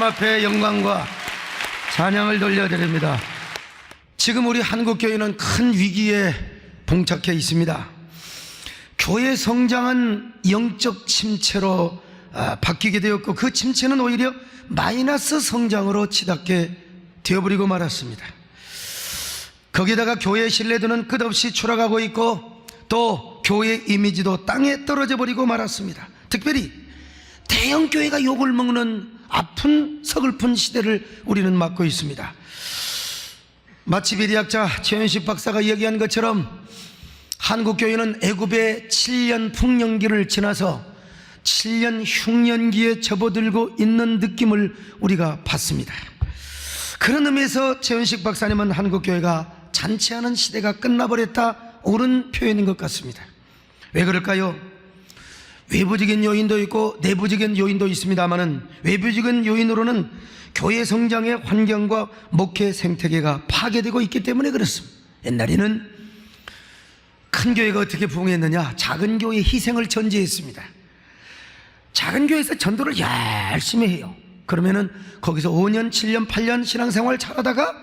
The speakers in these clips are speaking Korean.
앞에 영광과 찬양을 돌려드립니다. 지금 우리 한국교회는 큰 위기에 봉착해 있습니다. 교회 성장은 영적 침체로 바뀌게 되었고, 그 침체는 오히려 마이너스 성장으로 치닫게 되어버리고 말았습니다. 거기다가 교회의 신뢰도는 끝없이 추락하고 있고, 또 교회의 이미지도 땅에 떨어져 버리고 말았습니다. 특별히 대형교회가 욕을 먹는 아픈 서글픈 시대를 우리는 맞고 있습니다. 마치 비리학자 최현식 박사가 이야기한 것처럼 한국교회는 애굽의 7년 풍년기를 지나서 7년 흉년기에 접어들고 있는 느낌을 우리가 받습니다. 그런 의미에서 최현식 박사님은 한국교회가 잔치하는 시대가 끝나버렸다, 옳은 표현인 것 같습니다. 왜 그럴까요? 외부적인 요인도 있고 내부적인 요인도 있습니다만은, 외부적인 요인으로는 교회 성장의 환경과 목회 생태계가 파괴되고 있기 때문에 그렇습니다. 옛날에는 큰 교회가 어떻게 부흥했느냐, 작은 교회의 희생을 전제했습니다. 작은 교회에서 전도를 열심히 해요. 그러면은 거기서 5년, 7년, 8년 신앙생활 잘하다가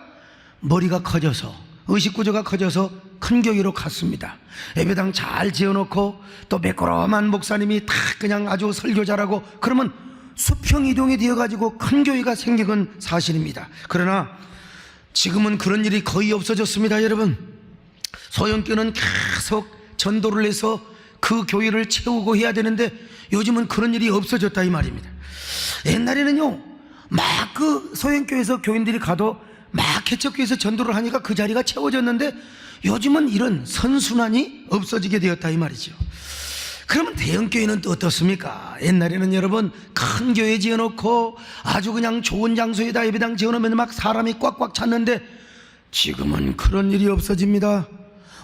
머리가 커져서, 의식구조가 커져서 큰 교회로 갔습니다. 예배당 잘 지어놓고 또 매끄러운 목사님이 다 그냥 아주 설교 잘하고, 그러면 수평 이동이 되어가지고 큰 교회가 생긴 건 사실입니다. 그러나 지금은 그런 일이 거의 없어졌습니다. 여러분, 소형교회는 계속 전도를 해서 그 교회를 채우고 해야 되는데 요즘은 그런 일이 없어졌다 이 말입니다. 옛날에는요, 막 그 소형교회에서 교인들이 가도 막 개척교회에서 전도를 하니까 그 자리가 채워졌는데, 요즘은 이런 선순환이 없어지게 되었다 이 말이죠. 그러면 대형교회는 또 어떻습니까? 옛날에는 여러분, 큰 교회 지어놓고 아주 그냥 좋은 장소에다 예배당 지어놓으면 막 사람이 꽉꽉 찼는데, 지금은 그런 일이 없어집니다.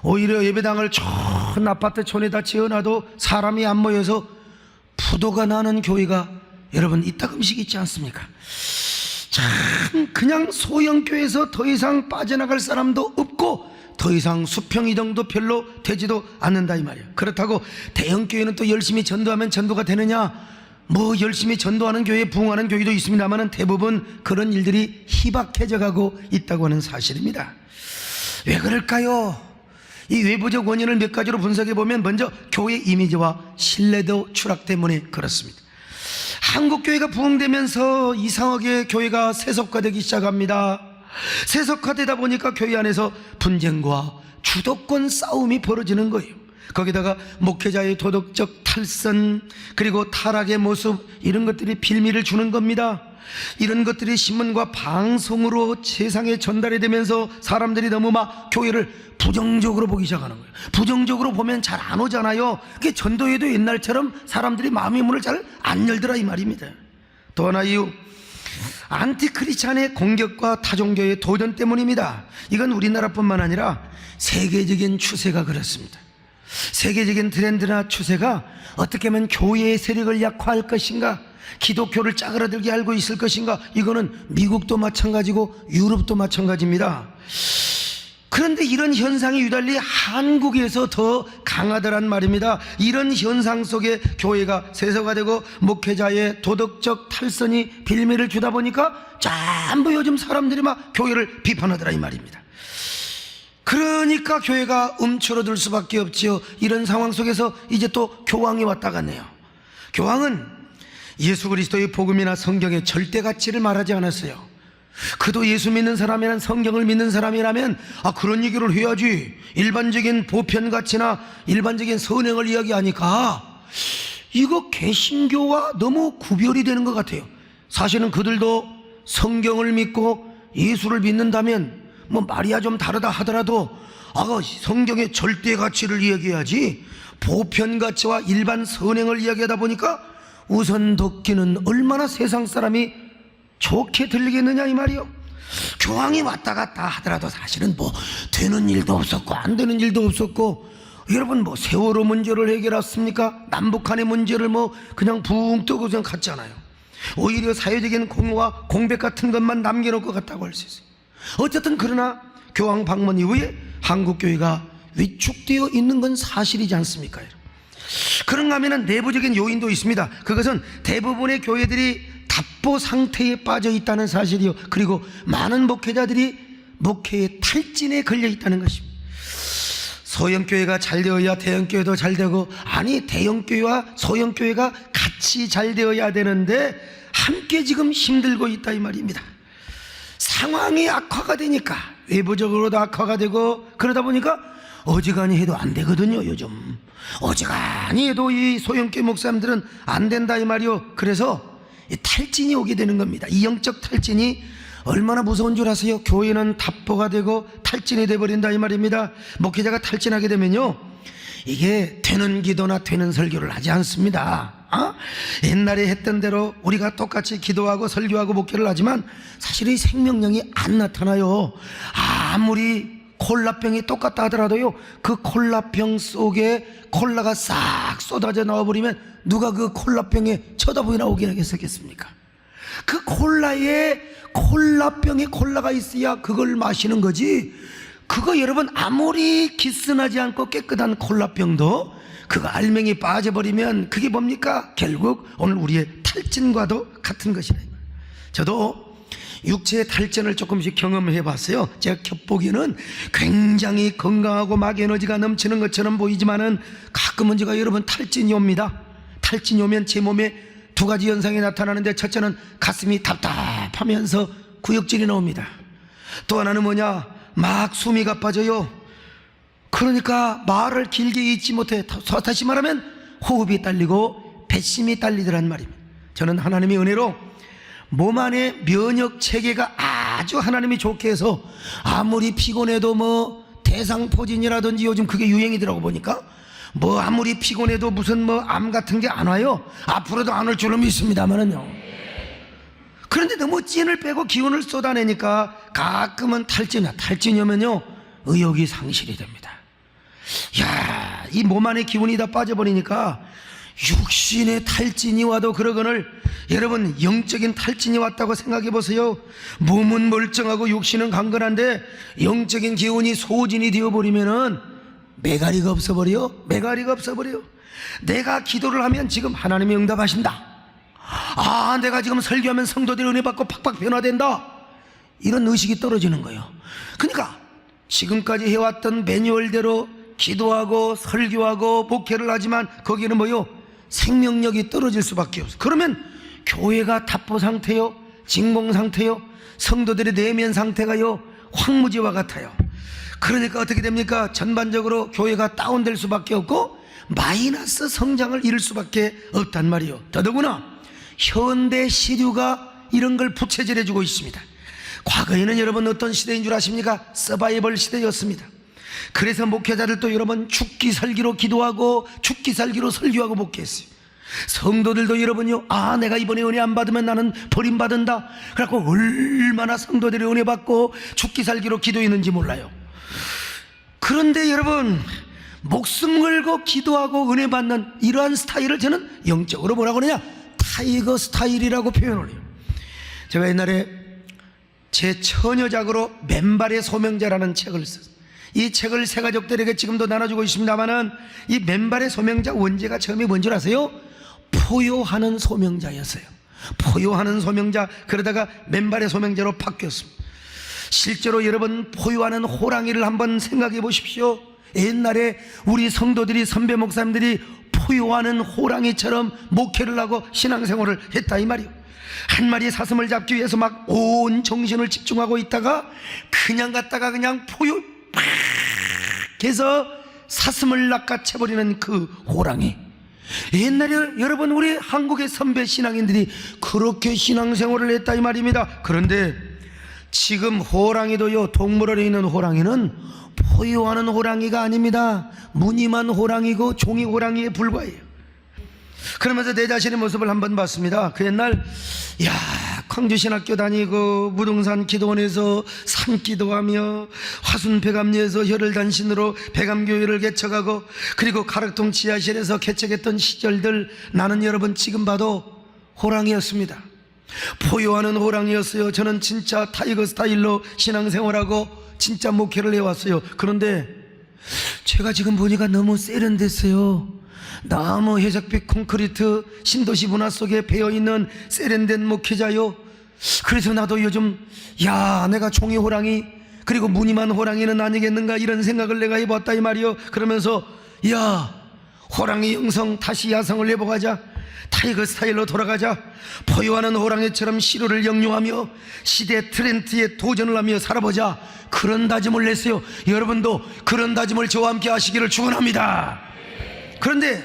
오히려 예배당을 좋은 아파트촌에다 지어놔도 사람이 안 모여서 부도가 나는 교회가 여러분 이따금씩 있지 않습니까? 참, 그냥 소형교회에서 더 이상 빠져나갈 사람도 없고 더 이상 수평이동도 별로 되지도 않는다 이 말이에요. 그렇다고 대형교회는 또 열심히 전도하면 전도가 되느냐? 뭐 열심히 전도하는 교회, 부흥하는 교회도 있습니다만 대부분 그런 일들이 희박해져 가고 있다고 하는 사실입니다. 왜 그럴까요? 이 외부적 원인을 몇 가지로 분석해 보면, 먼저 교회 이미지와 신뢰도 추락 때문에 그렇습니다. 한국교회가 부흥되면서 이상하게 교회가 세속화되기 시작합니다. 세속화되다 보니까 교회 안에서 분쟁과 주도권 싸움이 벌어지는 거예요. 거기다가 목회자의 도덕적 탈선, 그리고 타락의 모습, 이런 것들이 빌미를 주는 겁니다. 이런 것들이 신문과 방송으로 세상에 전달이 되면서 사람들이 너무 막 교회를 부정적으로 보기 시작하는 거예요. 부정적으로 보면 잘 안 오잖아요. 그게 전도회도 옛날처럼 사람들이 마음의 문을 잘 안 열더라 이 말입니다. 또 하나 이유, 안티크리스찬의 공격과 타종교의 도전 때문입니다. 이건 우리나라뿐만 아니라 세계적인 추세가 그렇습니다. 세계적인 트렌드나 추세가 어떻게 하면 교회의 세력을 약화할 것인가, 기독교를 짜그라들게 알고 있을 것인가, 이거는 미국도 마찬가지고 유럽도 마찬가지입니다. 그런데 이런 현상이 유달리 한국에서 더 강하더란 말입니다. 이런 현상 속에 교회가 세속화되고 목회자의 도덕적 탈선이 빌미를 주다 보니까 전부 요즘 사람들이 막 교회를 비판하더라 이 말입니다. 그러니까 교회가 움츠러들 수밖에 없지요. 이런 상황 속에서 이제 또 교황이 왔다 갔네요. 교황은 예수 그리스도의 복음이나 성경의 절대 가치를 말하지 않았어요. 그도 예수 믿는 사람이란, 성경을 믿는 사람이라면 그런 얘기를 해야지, 일반적인 보편 가치나 일반적인 선행을 이야기하니까 이거 개신교와 너무 구별이 되는 것 같아요. 사실은 그들도 성경을 믿고 예수를 믿는다면 뭐 말이야 좀 다르다 하더라도 성경의 절대 가치를 이야기해야지, 보편 가치와 일반 선행을 이야기하다 보니까 우선 돕기는 얼마나 세상 사람이 좋게 들리겠느냐 이 말이요. 교황이 왔다 갔다 하더라도 사실은 뭐 되는 일도 없었고 안 되는 일도 없었고, 여러분 뭐 세월호 문제를 해결했습니까? 남북한의 문제를 뭐 그냥 붕 뜨고 그냥 갔잖아요. 오히려 사회적인 공로와 공백 같은 것만 남겨놓고 갔다고 할 수 있어요. 어쨌든 그러나 교황 방문 이후에 한국교회가 위축되어 있는 건 사실이지 않습니까? 그런가 하면 내부적인 요인도 있습니다. 그것은 대부분의 교회들이 답보 상태에 빠져 있다는 사실이요, 그리고 많은 목회자들이 목회의 탈진에 걸려 있다는 것입니다. 소형교회가 잘 되어야 대형교회도 잘 되고, 아니 대형교회와 소형교회가 같이 잘 되어야 되는데 함께 지금 힘들고 있다 이 말입니다. 상황이 악화가 되니까 외부적으로도 악화가 되고, 그러다 보니까 어지간히 해도 안 되거든요. 요즘 어지간히 해도 이 소형교회 목사님들은 안 된다 이 말이요. 그래서 이 탈진이 오게 되는 겁니다. 이 영적 탈진이 얼마나 무서운 줄 아세요? 교회는 답보가 되고 탈진이 돼버린다 이 말입니다. 목회자가 탈진하게 되면요, 이게 되는 기도나 되는 설교를 하지 않습니다. 옛날에 했던 대로 우리가 똑같이 기도하고 설교하고 목회를 하지만 사실 이 생명력이 안 나타나요. 아무리 콜라병이 똑같다 하더라도요, 그 콜라병 속에 콜라가 싹 쏟아져 나와버리면 누가 그 콜라병에 쳐다보기 나오긴 하겠습니까? 그 콜라병에 콜라가 있어야 그걸 마시는 거지. 그거 여러분 아무리 기스나지 않고 깨끗한 콜라병도 그거 알맹이 빠져버리면 그게 뭡니까? 결국 오늘 우리의 탈진과도 같은 것이라. 저도 육체의 탈진을 조금씩 경험해 봤어요. 제가 겉보기에는 굉장히 건강하고 막 에너지가 넘치는 것처럼 보이지만은 가끔은 제가 여러분 탈진이 옵니다. 탈진이 오면 제 몸에 두 가지 현상이 나타나는데, 첫째는 가슴이 답답하면서 구역질이 나옵니다. 또 하나는 뭐냐, 막 숨이 가빠져요. 그러니까 말을 길게 잊지 못해. 다시 말하면 호흡이 딸리고 배심이 딸리더란 말입니다. 저는 하나님의 은혜로 몸 안에 면역 체계가 아주 하나님이 좋게 해서 아무리 피곤해도 뭐 대상포진이라든지 요즘 그게 유행이더라고 보니까, 뭐 아무리 피곤해도 무슨 뭐 암 같은 게 안 와요. 앞으로도 안 올 줄로 믿습니다만은요. 그런데 너무 찐을 빼고 기운을 쏟아내니까 가끔은 탈진이 오면요, 의욕이 상실이 됩니다. 야, 이 몸 안에 기운이 다 빠져버리니까 육신의 탈진이 와도 그러거늘, 여러분 영적인 탈진이 왔다고 생각해 보세요. 몸은 멀쩡하고 육신은 강건한데 영적인 기운이 소진이 되어버리면은 매가리가 없어버려. 내가 기도를 하면 지금 하나님이 응답하신다. 내가 지금 설교하면 성도들이 은혜 받고 팍팍 변화된다. 이런 의식이 떨어지는 거예요. 그러니까 지금까지 해왔던 매뉴얼대로 기도하고 설교하고 목회를 하지만 거기는 뭐요? 생명력이 떨어질 수밖에 없어요. 그러면 교회가 답보 상태요, 징봉 상태요, 성도들의 내면 상태가요 황무지와 같아요. 그러니까 어떻게 됩니까? 전반적으로 교회가 다운될 수밖에 없고 마이너스 성장을 이룰 수밖에 없단 말이에요. 더더구나 현대 시류가 이런 걸 부채질해 주고 있습니다. 과거에는 여러분 어떤 시대인 줄 아십니까? 서바이벌 시대였습니다. 그래서 목회자들도 여러분 죽기 살기로 기도하고 죽기 살기로 설교하고 목회했어요. 성도들도 여러분요, 내가 이번에 은혜 안 받으면 나는 버림받는다. 그래갖고 얼마나 성도들이 은혜 받고 죽기 살기로 기도했는지 몰라요. 그런데 여러분, 목숨 걸고 기도하고 은혜 받는 이러한 스타일을 저는 영적으로 뭐라고 그러냐, 타이거 스타일이라고 표현을 해요. 제가 옛날에 제 처녀작으로 맨발의 소명자라는 책을 썼어요. 이 책을 새가족들에게 지금도 나눠주고 있습니다만은, 이 맨발의 소명자 원제가 처음에 뭔지 아세요? 포효하는 소명자였어요. 포효하는 소명자, 그러다가 맨발의 소명자로 바뀌었습니다. 실제로 여러분 포효하는 호랑이를 한번 생각해 보십시오. 옛날에 우리 성도들이, 선배 목사님들이 포효하는 호랑이처럼 목회를 하고 신앙생활을 했다 이 말이에요. 한 마리 사슴을 잡기 위해서 막 온 정신을 집중하고 있다가 그냥 갔다가 그냥 포효 팍 해서 사슴을 낚아채버리는 그 호랑이. 옛날에 여러분 우리 한국의 선배 신앙인들이 그렇게 신앙생활을 했다 이 말입니다. 그런데 지금 호랑이도요, 동물원에 있는 호랑이는 포효하는 호랑이가 아닙니다. 무늬만 호랑이고 종이 호랑이에 불과해요. 그러면서 내 자신의 모습을 한번 봤습니다. 그 옛날 광주신학교 다니고 무등산 기도원에서 산기도하며 화순배감리에서 혈을단신으로 배감교회를 개척하고, 그리고 가락동 지하실에서 개척했던 시절들, 나는 여러분 지금 봐도 호랑이였습니다. 포효하는 호랑이였어요. 저는 진짜 타이거 스타일로 신앙생활하고 진짜 목회를 해왔어요. 그런데 제가 지금 보니까 너무 세련됐어요. 너무 회색빛 콘크리트 신도시 문화 속에 배어있는 세련된 목회자요. 그래서 나도 요즘 내가 종이 호랑이 그리고 무늬만 호랑이는 아니겠는가 이런 생각을 내가 해봤다 이 말이요. 그러면서 호랑이 영성 다시 야성을 내보가자. 타이거 스타일로 돌아가자. 포효하는 호랑이처럼 시로를 영용하며 시대 트렌드에 도전을 하며 살아보자. 그런 다짐을 냈어요. 여러분도 그런 다짐을 저와 함께 하시기를 축원합니다. 그런데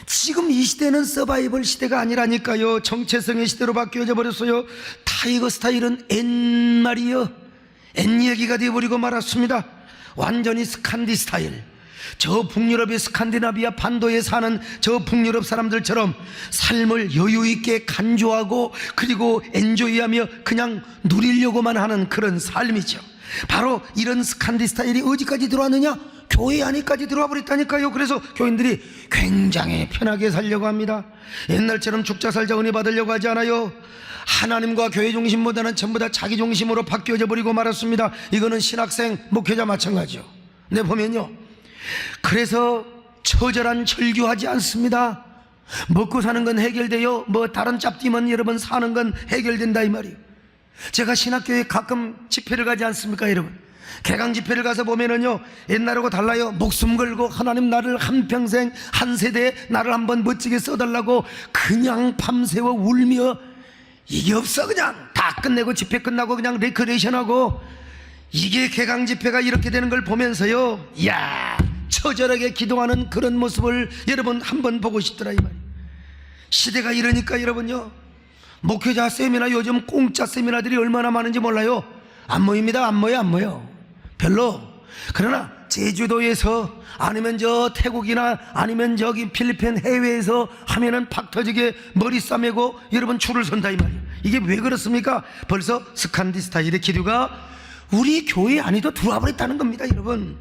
지금 이 시대는 서바이벌 시대가 아니라니까요. 정체성의 시대로 바뀌어져 버렸어요. 타이거 스타일은 옛말이요, 옛 얘기가 되어버리고 말았습니다. 완전히 스칸디 스타일. 저 북유럽의 스칸디나비아 반도에 사는 저 북유럽 사람들처럼 삶을 여유있게 간조하고 그리고 엔조이하며 그냥 누리려고만 하는 그런 삶이죠. 바로 이런 스칸디 스타일이 어디까지 들어왔느냐? 교회 안에까지 들어와 버렸다니까요. 그래서 교인들이 굉장히 편하게 살려고 합니다. 옛날처럼 죽자 살자 은혜 받으려고 하지 않아요. 하나님과 교회 중심보다는 전부 다 자기 중심으로 바뀌어져 버리고 말았습니다. 이거는 신학생, 목회자 마찬가지요. 네, 보면요, 그래서 처절한 절규하지 않습니다. 먹고 사는 건 해결돼요. 다른 짭띠면 여러분 사는 건 해결된다 이 말이에요. 제가 신학교에 가끔 집회를 가지 않습니까 여러분? 개강 집회를 가서 보면은요, 옛날하고 달라요. 목숨 걸고 하나님 나를 한평생 한 세대에 나를 한번 멋지게 써달라고 그냥 밤새워 울며 이게 없어. 그냥 다 끝내고 집회 끝나고 그냥 레크레이션하고. 이게 개강 집회가 이렇게 되는 걸 보면서요, 처절하게 기도하는 그런 모습을 여러분 한번 보고 싶더라 이 말이에요. 시대가 이러니까 여러분요, 목회자 세미나 요즘 공짜 세미나들이 얼마나 많은지 몰라요. 안 모입니다. 안 모여 별로. 그러나 제주도에서 아니면 저 태국이나 아니면 저기 필리핀 해외에서 하면은 팍 터지게 머리 싸매고 여러분 줄을 선다 이 말이에요. 이게 왜 그렇습니까? 벌써 스칸디 스타일의 기류가 우리 교회 안에도 들어와 버렸다는 겁니다 여러분.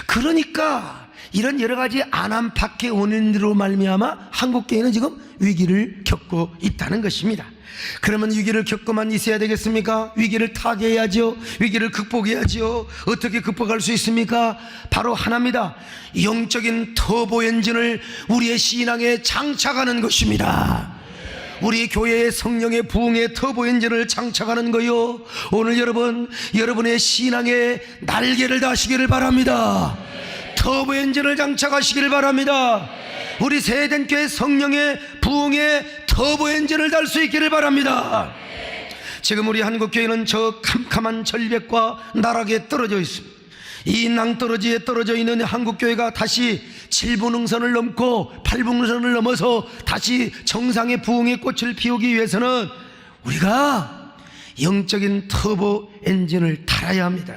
그러니까 이런 여러 가지 안안박해 원인으로 말미암아 한국교회는 지금 위기를 겪고 있다는 것입니다. 그러면 위기를 겪고만 있어야 되겠습니까? 위기를 타개해야죠. 위기를 극복해야죠. 어떻게 극복할 수 있습니까? 바로 하나입니다. 영적인 터보 엔진을 우리의 신앙에 장착하는 것입니다. 우리 교회의 성령의 부흥의 터보 엔진을 장착하는 거요. 오늘 여러분의 신앙에 날개를 다시기를 바랍니다. 터보 엔진을 장착하시기를 바랍니다. 우리 세덴교회 성령의 부흥의 터보 엔진을 달 수 있기를 바랍니다. 지금 우리 한국교회는 저 캄캄한 절벽과 나락에 떨어져 있습니다. 이 낭떠러지에 떨어져 있는 한국교회가 다시 7분 응선을 넘고 8분 응선을 넘어서 다시 정상의 부흥의 꽃을 피우기 위해서는 우리가 영적인 터보 엔진을 달아야 합니다.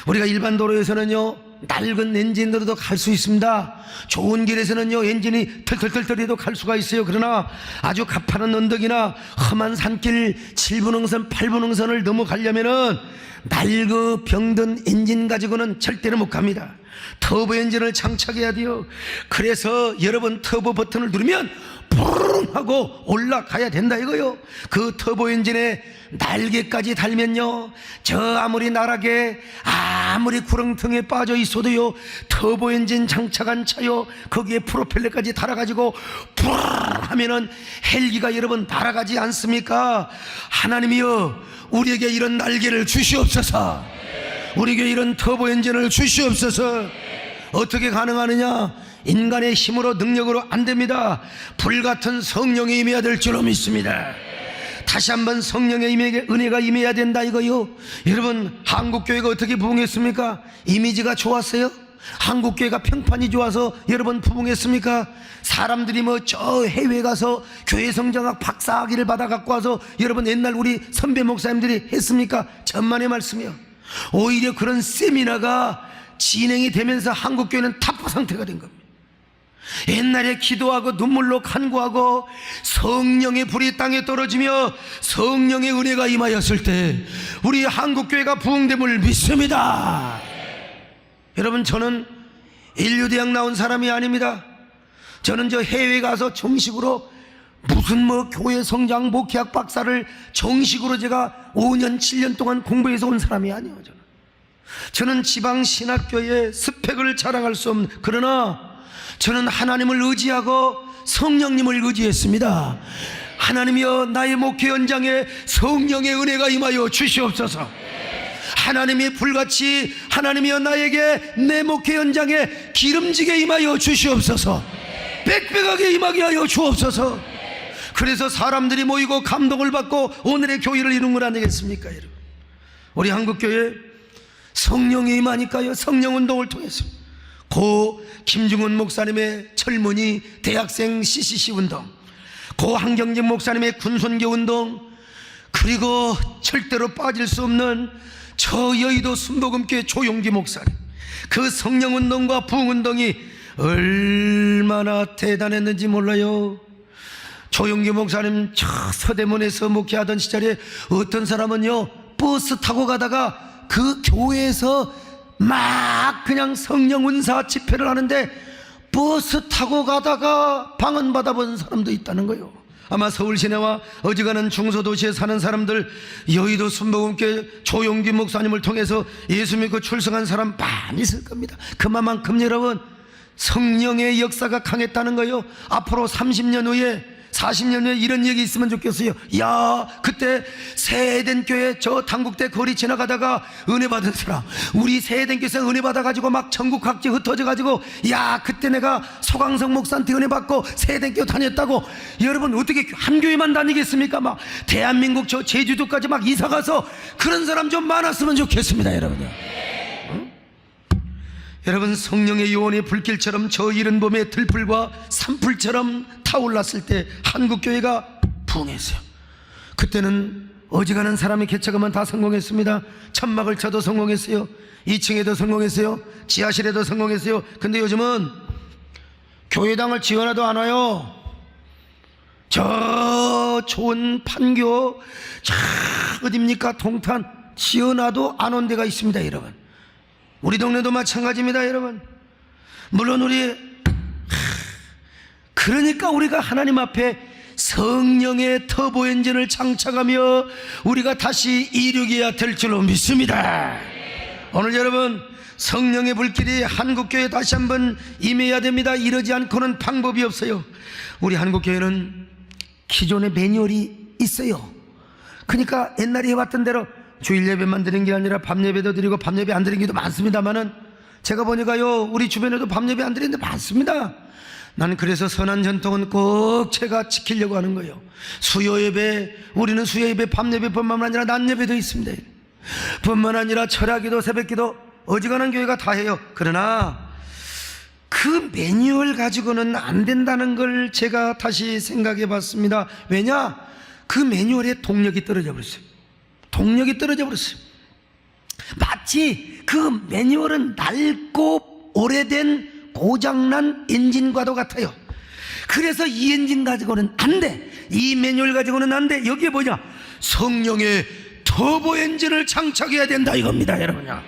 우리가 일반 도로에서는요, 낡은 엔진으로도 갈 수 있습니다. 좋은 길에서는요, 엔진이 털털털털해도 갈 수가 있어요. 그러나 아주 가파른 언덕이나 험한 산길 7분 응선 8분 응선을 넘어가려면은 낡고 병든 엔진 가지고는 절대로 못 갑니다. 터보 엔진을 장착해야 돼요. 그래서 여러분 터보 버튼을 누르면 푸릉 하고 올라가야 된다 이거요. 그 터보 엔진에 날개까지 달면요, 저 아무리 나락에 아무리 구렁텅에 빠져 있어도요, 터보 엔진 장착한 차요, 거기에 프로펠러까지 달아가지고 푸르 하면은 헬기가 여러분 날아가지 않습니까? 하나님이여, 우리에게 이런 날개를 주시옵소서. 우리에게 이런 터보 엔진을 주시옵소서. 어떻게 가능하느냐? 인간의 힘으로 능력으로 안 됩니다. 불같은 성령이 임해야 될 줄로 믿습니다. 다시 한번 성령의 은혜가 임해야 된다 이거요. 여러분, 한국교회가 어떻게 부흥했습니까? 이미지가 좋았어요? 한국교회가 평판이 좋아서 여러분 부흥했습니까? 사람들이 저 해외 가서 교회 성장학 박사학위를 받아 갖고 와서 여러분 옛날 우리 선배 목사님들이 했습니까? 천만의 말씀이요. 오히려 그런 세미나가 진행이 되면서 한국교회는 타파 상태가 된 겁니다. 옛날에 기도하고 눈물로 간구하고 성령의 불이 땅에 떨어지며 성령의 은혜가 임하였을 때 우리 한국교회가 부흥됨을 믿습니다. 여러분, 저는 인류대학 나온 사람이 아닙니다. 저는 저 해외 가서 정식으로 무슨 교회 성장 목회학 박사를 정식으로 제가 5년 7년 동안 공부해서 온 사람이 아니에요. 저는 저는 지방 신학교의 스펙을 자랑할 수 없는, 그러나 저는 하나님을 의지하고 성령님을 의지했습니다. 하나님이여, 나의 목회 현장에 성령의 은혜가 임하여 주시옵소서. 하나님이 불같이, 하나님이여, 나에게 내 목회 현장에 기름지게 임하여 주시옵소서. 빽빽하게 임하게 하여 주옵소서. 그래서 사람들이 모이고 감동을 받고 오늘의 교회를 이룬 건 아니겠습니까? 여러분, 우리 한국교회 성령이 임하니까요, 성령운동을 통해서 고 김중훈 목사님의 젊은이 대학생 CCC 운동, 고 한경진 목사님의 군선교 운동, 그리고 절대로 빠질 수 없는 저 여의도 순복음교회 조용기 목사님, 그 성령운동과 부흥운동이 얼마나 대단했는지 몰라요. 조용기 목사님 저 서대문에서 목회하던 시절에 어떤 사람은요, 버스 타고 가다가 그 교회에서 막 그냥 성령 은사 집회를 하는데 버스 타고 가다가 방언 받아본 사람도 있다는 거예요. 아마 서울 시내와 어지간한 중소도시에 사는 사람들, 여의도 순복음교회 조용기 목사님을 통해서 예수 믿고 출석한 사람 많이 있을 겁니다. 그만큼 여러분, 성령의 역사가 강했다는 거예요. 앞으로 30년 후에, 40년 후에 이런 얘기 있으면 좋겠어요. 야, 그때 새해된 교회 저 당국대 거리 지나가다가 은혜 받은 사람, 우리 새해된 교회에서 은혜 받아가지고 막 전국 각지 흩어져가지고, 야, 그때 내가 소강성 목사한테 은혜 받고 새해된 교회 다녔다고. 여러분, 어떻게 한 교회만 다니겠습니까? 막 대한민국 저 제주도까지 막 이사가서 그런 사람 좀 많았으면 좋겠습니다. 여러분요, 여러분, 성령의 요원의 불길처럼 저 이른 봄의 들풀과 산불처럼 타올랐을 때 한국교회가 부흥했어요. 그때는 어지간한 사람이 개척하면 다 성공했습니다. 천막을 쳐도 성공했어요. 2층에도 성공했어요. 지하실에도 성공했어요. 근데 요즘은 교회당을 지원해도 안 와요. 저 좋은 판교, 저 어딥니까, 동탄, 지원해도 안 온 데가 있습니다. 여러분, 우리 동네도 마찬가지입니다. 여러분, 물론 그러니까 우리가 하나님 앞에 성령의 터보 엔진을 장착하며 우리가 다시 이륙해야 될 줄로 믿습니다. 오늘 여러분, 성령의 불길이 한국교회에 다시 한번 임해야 됩니다. 이러지 않고는 방법이 없어요. 우리 한국교회는 기존의 매뉴얼이 있어요. 그러니까 옛날에 해왔던 대로 주일 예배만 드린 게 아니라 밤 예배도 드리고 밤 예배 안 드린 게도 많습니다만은, 제가 보니까요, 우리 주변에도 밤 예배 안 드리는 데 많습니다. 나는 그래서 선한 전통은 꼭 제가 지키려고 하는 거예요. 수요 예배, 우리는 수요 예배 밤 예배뿐만 아니라 낮 예배도 있습니다. 뿐만 아니라 철야기도, 새벽기도 어지간한 교회가 다 해요. 그러나 그 매뉴얼 가지고는 안 된다는 걸 제가 다시 생각해 봤습니다. 왜냐? 그 매뉴얼에 동력이 떨어져 버렸어요. 동력이 떨어져 버렸어요. 마치 그 매뉴얼은 낡고 오래된 고장난 엔진과도 같아요. 그래서 이 엔진 가지고는 안 돼, 이 매뉴얼 가지고는 안 돼. 여기에 뭐냐? 성령의 터보 엔진을 장착해야 된다 이겁니다. 여러분요,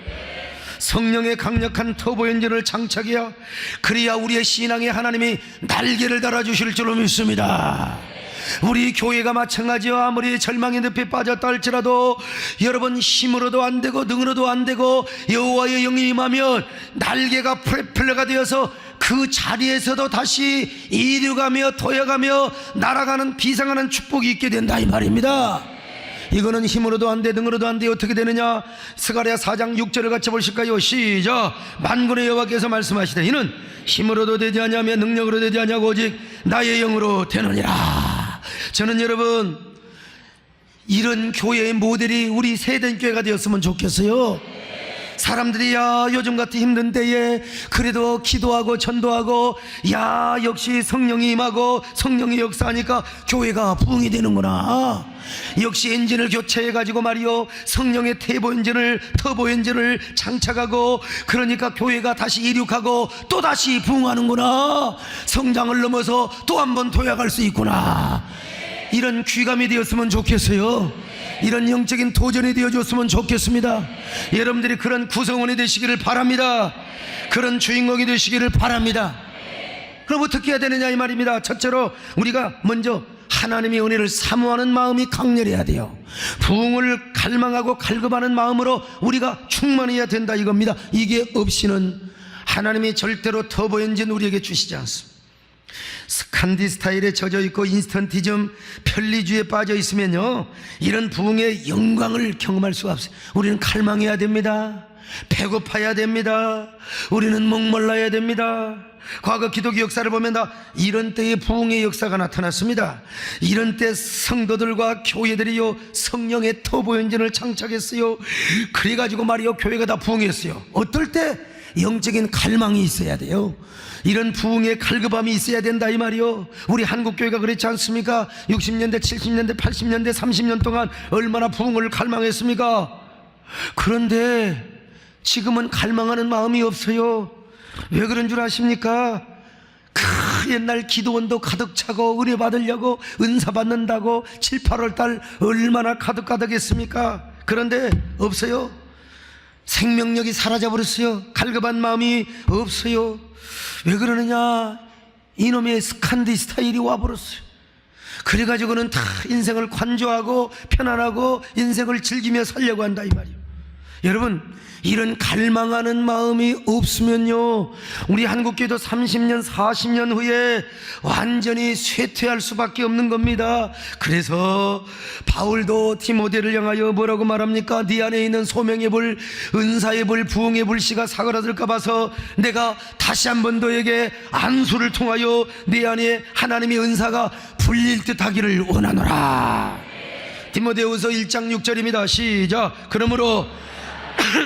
성령의 강력한 터보 엔진을 장착해야, 그래야 우리의 신앙에 하나님이 날개를 달아주실 줄로 믿습니다. 우리 교회가 마찬가지요. 아무리 절망의 늪에 빠졌다 할지라도 여러분, 힘으로도 안 되고 능으로도 안 되고 여호와의 영이 임하면 날개가 프로펠러가 되어서 그 자리에서도 다시 이륙하며 도약하며 날아가는 비상하는 축복이 있게 된다 이 말입니다. 이거는 힘으로도 안 돼, 능으로도 안 돼. 어떻게 되느냐? 스가랴 4장 6절을 같이 보실까요? 시작. 만군의 여호와께서 말씀하시되 이는 힘으로도 되지 아니하며 능력으로 되지 아니하고 오직 나의 영으로 되느니라. 저는 여러분, 이런 교회의 모델이 우리 세대인 교회가 되었으면 좋겠어요. 사람들이 야, 요즘 같은 힘든 때에 그래도 기도하고 전도하고, 야, 역시 성령이 임하고 성령이 역사하니까 교회가 부흥이 되는구나. 역시 엔진을 교체해가지고 말이요, 성령의 터보 엔진을 장착하고, 그러니까 교회가 다시 이륙하고 또 다시 부흥하는구나. 성장을 넘어서 또 한 번 도약할 수 있구나. 이런 귀감이 되었으면 좋겠어요. 이런 영적인 도전이 되어줬으면 좋겠습니다. 여러분들이 그런 구성원이 되시기를 바랍니다. 그런 주인공이 되시기를 바랍니다. 그럼 어떻게 해야 되느냐 이 말입니다. 첫째로 우리가 먼저 하나님의 은혜를 사모하는 마음이 강렬해야 돼요. 부흥을 갈망하고 갈급하는 마음으로 우리가 충만해야 된다 이겁니다. 이게 없이는 하나님이 절대로 터보 엔진 우리에게 주시지 않습니다. 스칸디 스타일에 젖어 있고 인스턴티즘, 편리주의에 빠져 있으면요, 이런 부흥의 영광을 경험할 수가 없어요. 우리는 갈망해야 됩니다. 배고파야 됩니다. 우리는 목말라야 됩니다. 과거 기독교 역사를 보면 다 이런 때의 부흥의 역사가 나타났습니다. 이런 때 성도들과 교회들이요, 성령의 터보 엔진을 장착했어요. 그래가지고 말이요, 교회가 다 부흥했어요. 어떨 때 영적인 갈망이 있어야 돼요. 이런 부흥의 갈급함이 있어야 된다 이 말이요. 우리 한국교회가 그렇지 않습니까? 60년대, 70년대, 80년대, 30년 동안 얼마나 부흥을 갈망했습니까? 그런데 지금은 갈망하는 마음이 없어요. 왜 그런 줄 아십니까? 옛날 기도원도 가득 차고 은혜 받으려고 은사 받는다고 7, 8월 달 얼마나 가득했습니까? 그런데 없어요. 생명력이 사라져버렸어요. 갈급한 마음이 없어요. 왜 그러느냐? 이놈의 스칸디 스타일이 와버렸어요. 그래가지고는 다 인생을 관조하고 편안하고 인생을 즐기며 살려고 한다 이 말이에요. 여러분, 이런 갈망하는 마음이 없으면요, 우리 한국교회도 30년 40년 후에 완전히 쇠퇴할 수밖에 없는 겁니다. 그래서 바울도 디모데를 향하여 뭐라고 말합니까? 네 안에 있는 소명의 불, 은사의 불, 부흥의 불씨가 사그라들까 봐서 내가 다시 한 번 너에게 안수를 통하여 네 안에 하나님의 은사가 불릴 듯 하기를 원하노라. 디모데후서 1장 6절입니다 시작. 그러므로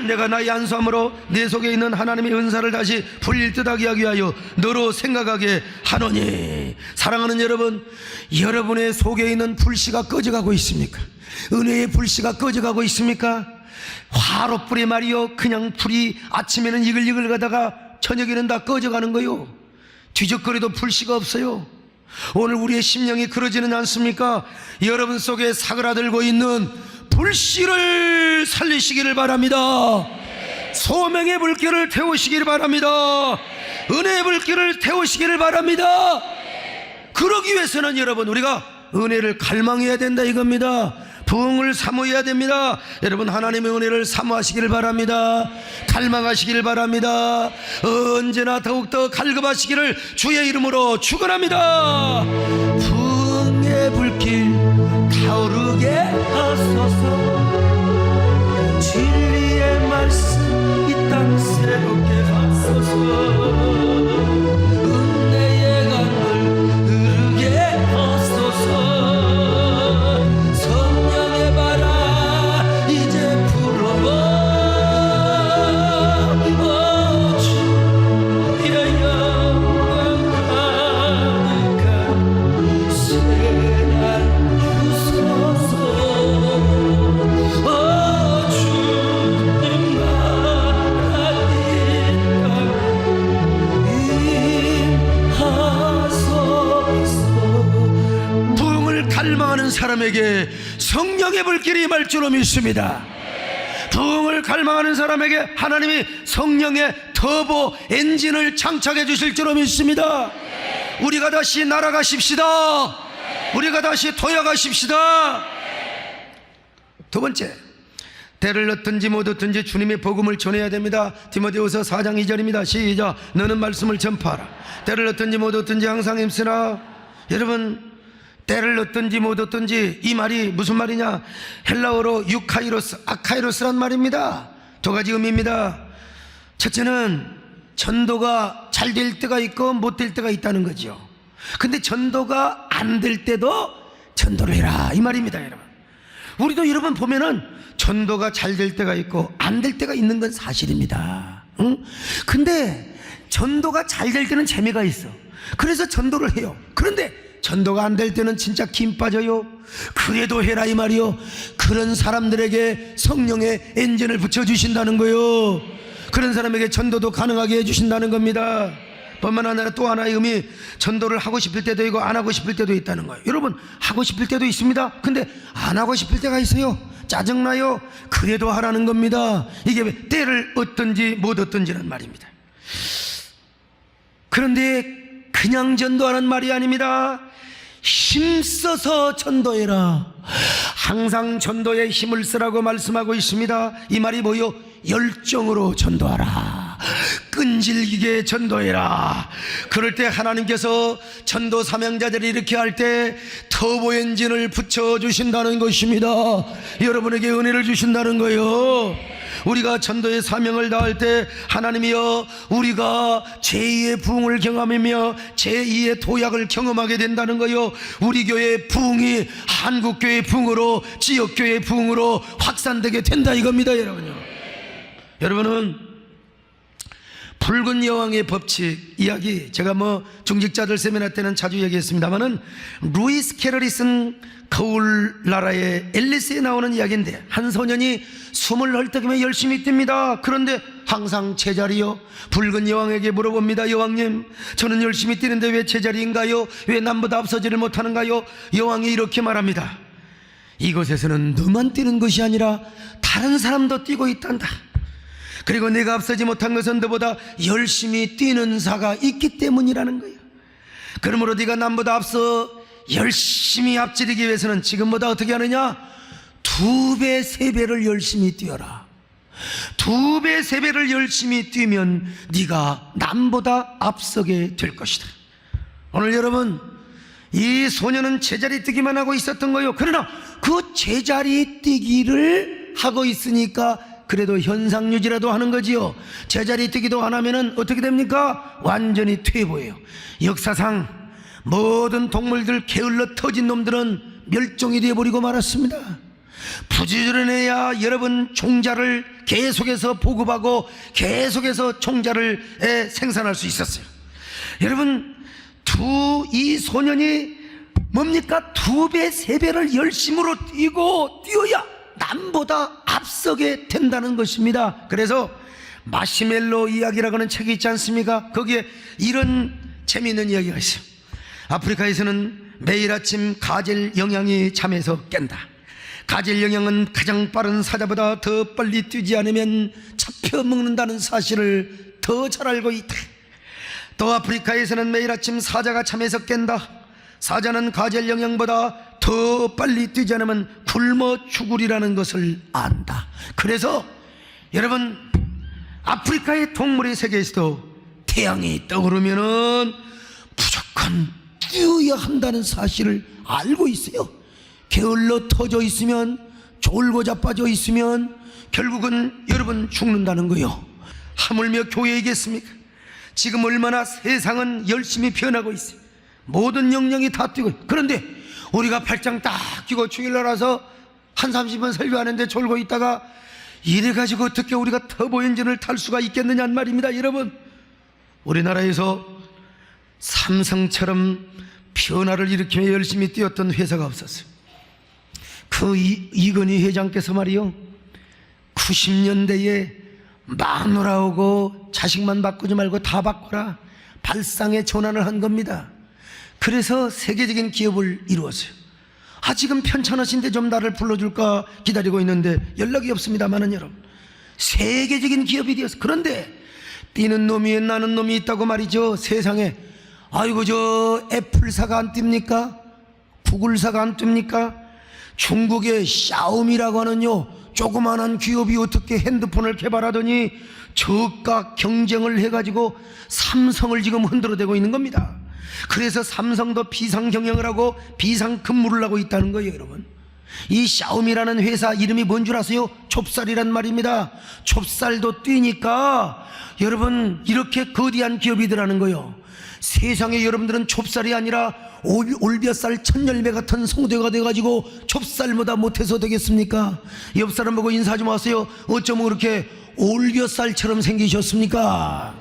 내가 나의 안수함으로 내 속에 있는 하나님의 은사를 다시 불릴 듯하게 하기 위하여 너로 생각하게 하노니. 사랑하는 여러분, 여러분의 속에 있는 불씨가 꺼져가고 있습니까? 은혜의 불씨가 꺼져가고 있습니까? 화롯불이 말이요, 그냥 불이 아침에는 이글이글 가다가 저녁에는 다 꺼져가는 거요. 뒤적거려도 불씨가 없어요. 오늘 우리의 심령이 그러지는 않습니까? 여러분 속에 사그라들고 있는 불씨를 살리시기를 바랍니다. 소명의 불길을 태우시기를 바랍니다. 은혜의 불길을 태우시기를 바랍니다. 그러기 위해서는 여러분, 우리가 은혜를 갈망해야 된다 이겁니다. 부흥을 사모해야 됩니다. 여러분, 하나님의 은혜를 사모하시기를 바랍니다. 갈망하시기를 바랍니다. 언제나 더욱더 갈급하시기를 주의 이름으로 축원합니다. 부흥의 불길 타오르게 하소서. 진리의 말씀 이 땅 새롭게 하소서. 은혜의 강을 흐르게 하소서. 성령의 바람 이제 불어봐. 주의 영광 가득한 새날 주소서. 주님 나라 임하소서. 부흥을 갈망하는 사람에게 성령의 불길이 임할 줄로 믿습니다. 부흥을 갈망하는 사람에게 하나님이 성령의 터보 엔진을 장착해 주실 줄로 믿습니다. 우리가 다시 날아가십시다. 우리가 다시 도약하십시다. 두 번째, 때를 얻든지 못 얻든지 주님의 복음을 전해야 됩니다. 디모데후서 4장 2절입니다 시작. 너는 말씀을 전파하라. 때를 얻든지 못 얻든지 항상 힘쓰라. 여러분, 때를 얻든지 못 얻든지 이 말이 무슨 말이냐? 헬라어로 유카이로스, 아카이로스란 말입니다. 두 가지 의미입니다. 첫째는 전도가 잘 될 때가 있고 못 될 때가 있다는 거죠. 근데 전도가 안 될 때도 전도를 해라 이 말입니다. 여러분, 우리도 여러분 보면은 전도가 잘 될 때가 있고 안 될 때가 있는 건 사실입니다. 응? 근데 전도가 잘 될 때는 재미가 있어. 그래서 전도를 해요. 그런데 전도가 안 될 때는 진짜 김 빠져요. 그래도 해라 이 말이요. 그런 사람들에게 성령의 엔진을 붙여주신다는 거요. 그런 사람에게 전도도 가능하게 해주신다는 겁니다. 뿐만 아니라 또 하나의 의미, 전도를 하고 싶을 때도 있고 안 하고 싶을 때도 있다는 거예요. 여러분, 하고 싶을 때도 있습니다. 근데 안 하고 싶을 때가 있어요. 짜증나요. 그래도 하라는 겁니다. 이게 때를 얻든지 못 얻든지란 말입니다. 그런데 그냥 전도하는 말이 아닙니다. 힘써서 전도해라. 항상 전도에 힘을 쓰라고 말씀하고 있습니다. 이 말이 뭐요? 열정으로 전도하라, 끈질기게 전도해라. 그럴 때 하나님께서 전도 사명자들이 이렇게 할 때 터보 엔진을 붙여주신다는 것입니다. 여러분에게 은혜를 주신다는 거예요. 우리가 전도의 사명을 다할 때 하나님이여, 우리가 제2의 부흥을 경험하며 제2의 도약을 경험하게 된다는 거요. 우리 교회의 부흥이 한국교회의 부흥으로, 지역교회의 부흥으로 확산되게 된다 이겁니다. 여러분은 붉은 여왕의 법칙 이야기, 제가 중직자들 세미나 때는 자주 얘기했습니다만은, 루이스 캐럴이 쓴 거울 나라의 앨리스에 나오는 이야기인데, 한 소년이 숨을 헐떡이며 열심히 뜁니다. 그런데 항상 제자리요. 붉은 여왕에게 물어봅니다. 여왕님, 저는 열심히 뛰는데 왜 제자리인가요? 왜 남보다 앞서지를 못하는가요? 여왕이 이렇게 말합니다. 이곳에서는 너만 뛰는 것이 아니라 다른 사람도 뛰고 있단다. 그리고 내가 앞서지 못한 것은 너보다 열심히 뛰는 자가 있기 때문이라는 거예요. 그러므로 네가 남보다 앞서 열심히 앞지르기 위해서는 지금보다 어떻게 하느냐? 2배, 3배를 열심히 뛰어라. 2배, 3배를 열심히 뛰면 네가 남보다 앞서게 될 것이다. 오늘 여러분, 이 소년은 제자리 뛰기만 하고 있었던 거예요. 그러나 그 제자리 뛰기를 하고 있으니까 그래도 현상 유지라도 하는 거지요. 제자리 뛰기도 안 하면은 어떻게 됩니까? 완전히 퇴보예요. 역사상 모든 동물들 게을러 터진 놈들은 멸종이 되어버리고 말았습니다. 부지런해야 여러분 종자를 계속해서 보급하고 계속해서 종자를 생산할 수 있었어요. 여러분, 이 소년이 뭡니까? 2배, 3배를 열심으로 뛰어야 남보다 앞서게 된다는 것입니다. 그래서 마시멜로 이야기라고 하는 책이 있지 않습니까? 거기에 이런 재미있는 이야기가 있어요. 아프리카에서는 매일 아침 가젤 영양이 잠에서 깬다. 가젤 영양은 가장 빠른 사자보다 더 빨리 뛰지 않으면 잡혀 먹는다는 사실을 더 잘 알고 있다. 또 아프리카에서는 매일 아침 사자가 잠에서 깬다. 사자는 가젤 영양보다 더 빨리 뛰지 않으면 굶어 죽으리라는 것을 안다. 그래서 여러분, 아프리카의 동물의 세계에서도 태양이 떠오르면은 무조건 뛰어야 한다는 사실을 알고 있어요. 게을러 터져 있으면, 졸고 자빠져 있으면 결국은 여러분 죽는다는 거요. 하물며 교회이겠습니까? 지금 얼마나 세상은 열심히 변하고 있어요. 모든 영역이 다 뛰고. 그런데 우리가 팔짱 딱 끼고 주일날 와서 한 30분 설교하는데 졸고 있다가 이래가지고 어떻게 우리가 터보 엔진을 탈 수가 있겠느냐 말입니다. 여러분, 우리나라에서 삼성처럼 변화를 일으키며 열심히 뛰었던 회사가 없었어요. 그 이건희 회장께서 말이요, 90년대에 마누라하고 자식만 바꾸지 말고 다 바꿔라, 발상의 전환을 한 겁니다. 그래서 세계적인 기업을 이루었어요. 지금 편찮으신데 좀 나를 불러줄까 기다리고 있는데 연락이 없습니다만은 여러분, 세계적인 기업이 되었어요. 그런데 뛰는 놈이 나는 놈이 있다고 말이죠. 세상에. 아이고, 저 애플사가 안 뜁니까? 구글사가 안 뜁니까? 중국의 샤오미라고 하는요, 조그만한 기업이 어떻게 핸드폰을 개발하더니 저가 경쟁을 해가지고 삼성을 지금 흔들어대고 있는 겁니다. 그래서 삼성도 비상경영을 하고 비상근무를 하고 있다는 거예요. 여러분, 이 샤오미라는 회사 이름이 뭔 줄 아세요? 좁쌀이란 말입니다. 좁쌀도 뛰니까 여러분, 이렇게 거대한 기업이더라는 거예요. 세상에 여러분들은 좁쌀이 아니라 올벼쌀 천열매 같은 성대가 돼가지고 좁쌀보다 못해서 되겠습니까? 옆 사람 보고 인사 좀 하세요. 어쩌면 그렇게 올벼쌀처럼 생기셨습니까?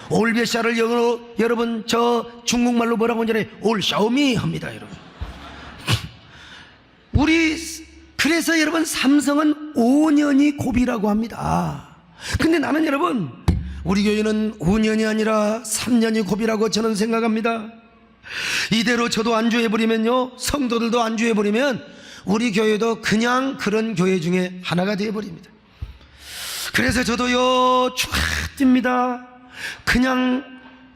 올벼쌀을 영어로 여러분 저 중국말로 뭐라고 하잖아요. 올샤오미 합니다. 여러분, 그래서 여러분, 삼성은 5년이 고비라고 합니다. 근데 나는 여러분, 우리 교회는 5년이 아니라 3년이 고비라고 저는 생각합니다. 이대로 저도 안주해버리면요, 성도들도 안주해버리면 우리 교회도 그냥 그런 교회 중에 하나가 되어버립니다. 그래서 저도요 쫙 뜁니다. 그냥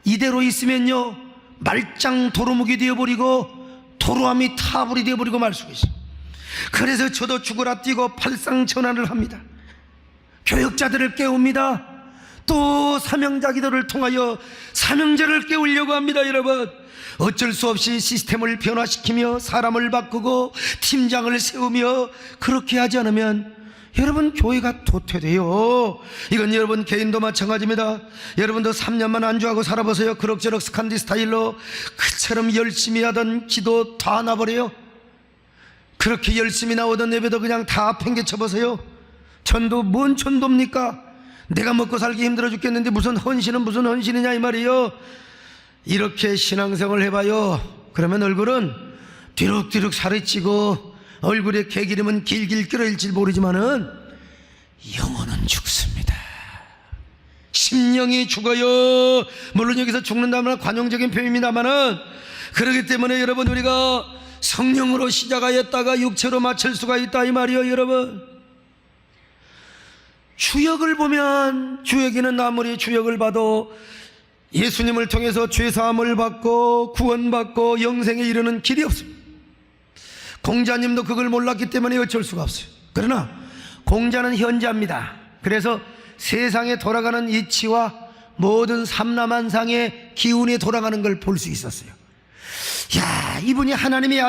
이대로 있으면요 말짱 도루묵이 되어버리고 도로함이 타불이 되어버리고 말 수가 있어요. 그래서 저도 죽으라 뛰고 팔상전환을 합니다. 교역자들을 깨웁니다. 또 사명자 기도를 통하여 사명자를 깨우려고 합니다. 여러분, 어쩔 수 없이 시스템을 변화시키며 사람을 바꾸고 팀장을 세우며 그렇게 하지 않으면 여러분 교회가 도태돼요. 이건 여러분 개인도 마찬가지입니다. 여러분도 3년만 안주하고 살아보세요. 그럭저럭 스칸디 스타일로 그처럼 열심히 하던 기도 다 놔버려요. 그렇게 열심히 나오던 예배도 그냥 다 팽개쳐보세요. 전도 뭔 전도입니까? 내가 먹고 살기 힘들어 죽겠는데 무슨 헌신은 무슨 헌신이냐 이 말이에요. 이렇게 신앙생활을 해봐요. 그러면 얼굴은 뒤룩뒤룩 살이 찌고 얼굴에 개기름은 길길 끓어일지 모르지만은 영혼은 죽습니다. 심령이 죽어요. 물론 여기서 죽는다면 관용적인 표현입니다만은, 그렇기 때문에 여러분 우리가 성령으로 시작하였다가 육체로 마칠 수가 있다 이 말이요. 여러분, 주역을 보면 주역에는 아무리 주역을 봐도 예수님을 통해서 죄사함을 받고 구원받고 영생에 이르는 길이 없습니다. 공자님도 그걸 몰랐기 때문에 어쩔 수가 없어요. 그러나 공자는 현자입니다. 그래서 세상에 돌아가는 이치와 모든 삼라만상의 기운이 돌아가는 걸 볼 수 있었어요. 야, 이분이 하나님의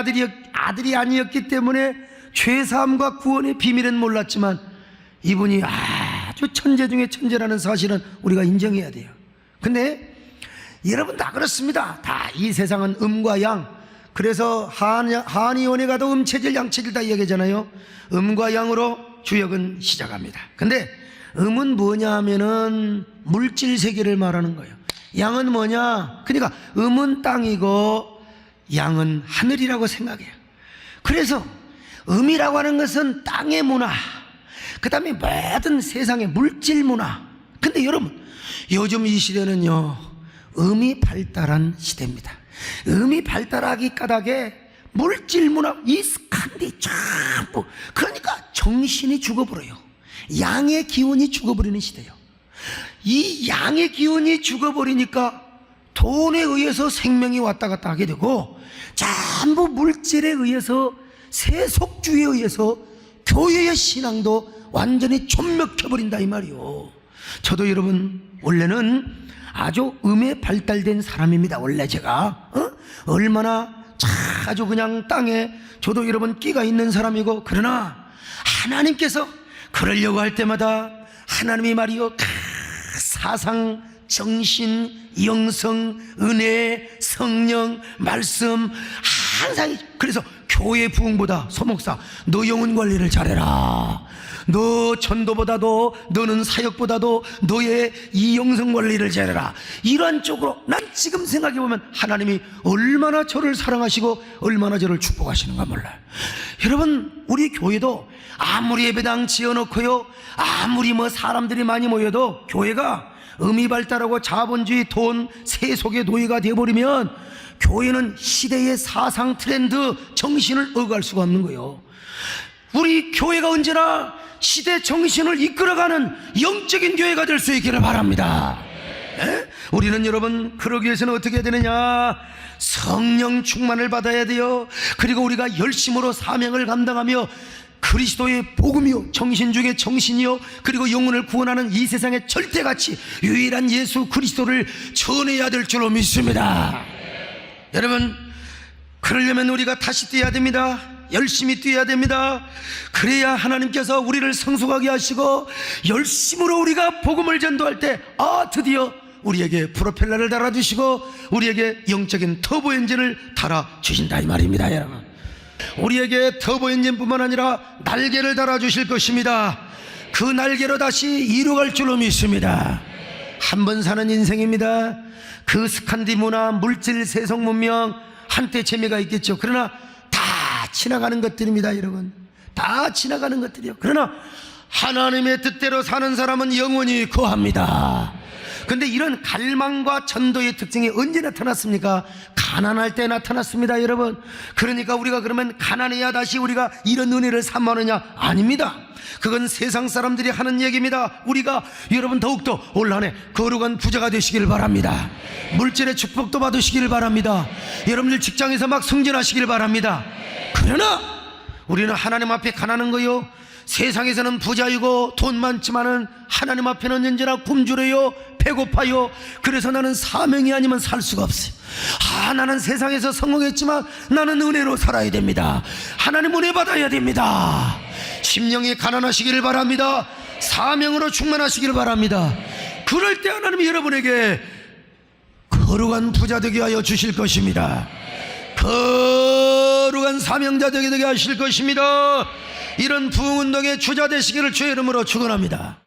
아들이 아니었기 때문에 죄사함과 구원의 비밀은 몰랐지만 이분이 아주 천재 중에 천재라는 사실은 우리가 인정해야 돼요. 근데 여러분 다 그렇습니다. 다 이 세상은 음과 양. 그래서 한의원에 가도 음체질 양체질 다 이야기하잖아요. 음과 양으로 주역은 시작합니다. 근데 음은 뭐냐 하면은 물질 세계를 말하는 거예요. 양은 뭐냐? 그러니까 음은 땅이고 양은 하늘이라고 생각해요. 그래서 음이라고 하는 것은 땅의 문화, 그 다음에 모든 세상의 물질 문화. 근데 여러분 요즘 이 시대는요 음이 발달한 시대입니다. 음이 발달하기 까닭에 물질 문화, 이 스칸디 전부, 그러니까 정신이 죽어버려요. 양의 기운이 죽어버리는 시대예요. 이 양의 기운이 죽어버리니까 돈에 의해서 생명이 왔다 갔다 하게 되고 전부 물질에 의해서 세속주의에 의해서 교회의 신앙도 완전히 존맥혀버린다 이 말이요. 저도 여러분 원래는 아주 음에 발달된 사람입니다. 원래 제가 얼마나 아주 그냥 땅에 저도 여러분 끼가 있는 사람이고, 그러나 하나님께서 그러려고 할 때마다 하나님이 말이요 사상, 정신, 영성, 은혜, 성령, 말씀 항상. 그래서 교회 부흥보다 소목사 너 영혼 관리를 잘해라, 너 전도보다도 너는 사역보다도 너의 이 영성 관리를 잘해라, 이러한 쪽으로 난 지금 생각해보면 하나님이 얼마나 저를 사랑하시고 얼마나 저를 축복하시는가 몰라요. 여러분 우리 교회도 아무리 예배당 지어놓고요 아무리 사람들이 많이 모여도 교회가 음이 발달하고 자본주의 돈 세속의 노예가 되어버리면 교회는 시대의 사상 트렌드 정신을 어갈 수가 없는 거예요. 우리 교회가 언제나 시대 정신을 이끌어가는 영적인 교회가 될 수 있기를 바랍니다. 우리는 여러분 그러기 위해서는 어떻게 해야 되느냐? 성령 충만을 받아야 돼요. 그리고 우리가 열심으로 사명을 감당하며 그리스도의 복음이요 정신 중에 정신이요 그리고 영혼을 구원하는 이 세상의 절대가치 유일한 예수 그리스도를 전해야 될 줄로 믿습니다. 여러분 그러려면 우리가 다시 뛰어야 됩니다. 열심히 뛰어야 됩니다. 그래야 하나님께서 우리를 성숙하게 하시고 열심으로 우리가 복음을 전도할 때 드디어 우리에게 프로펠러를 달아주시고 우리에게 영적인 터보 엔진을 달아주신다 이 말입니다. 여러분 우리에게 터보 엔진뿐만 아니라 날개를 달아주실 것입니다. 그 날개로 다시 이루어갈 줄로 믿습니다. 한 번 사는 인생입니다. 그 스칸디 문화, 물질, 세속 문명 한때 재미가 있겠죠. 그러나 다 지나가는 것들입니다. 여러분 다 지나가는 것들이요. 그러나 하나님의 뜻대로 사는 사람은 영원히 거합니다. 그런데 이런 갈망과 전도의 특징이 언제 나타났습니까? 가난할 때 나타났습니다, 여러분. 그러니까 우리가 그러면 가난해야 다시 우리가 이런 은혜를 삼하느냐? 아닙니다. 그건 세상 사람들이 하는 얘기입니다. 우리가 여러분 더욱더 올 한해 거룩한 부자가 되시길 바랍니다. 물질의 축복도 받으시길 바랍니다. 여러분들 직장에서 막 승진하시길 바랍니다. 그러나 우리는 하나님 앞에 가난한 거요, 세상에서는 부자이고 돈 많지만은 하나님 앞에는 언제나 굶주려요, 배고파요. 그래서 나는 사명이 아니면 살 수가 없어요. 나는 세상에서 성공했지만 나는 은혜로 살아야 됩니다. 하나님 은혜 받아야 됩니다. 심령이 가난하시기를 바랍니다. 사명으로 충만하시기를 바랍니다. 그럴 때 하나님이 여러분에게 거룩한 부자 되게 하여 주실 것입니다. 거룩한 사명자 되게 하실 것입니다. 이런 부흥운동의 주자 되시기를 주의 이름으로 축원합니다.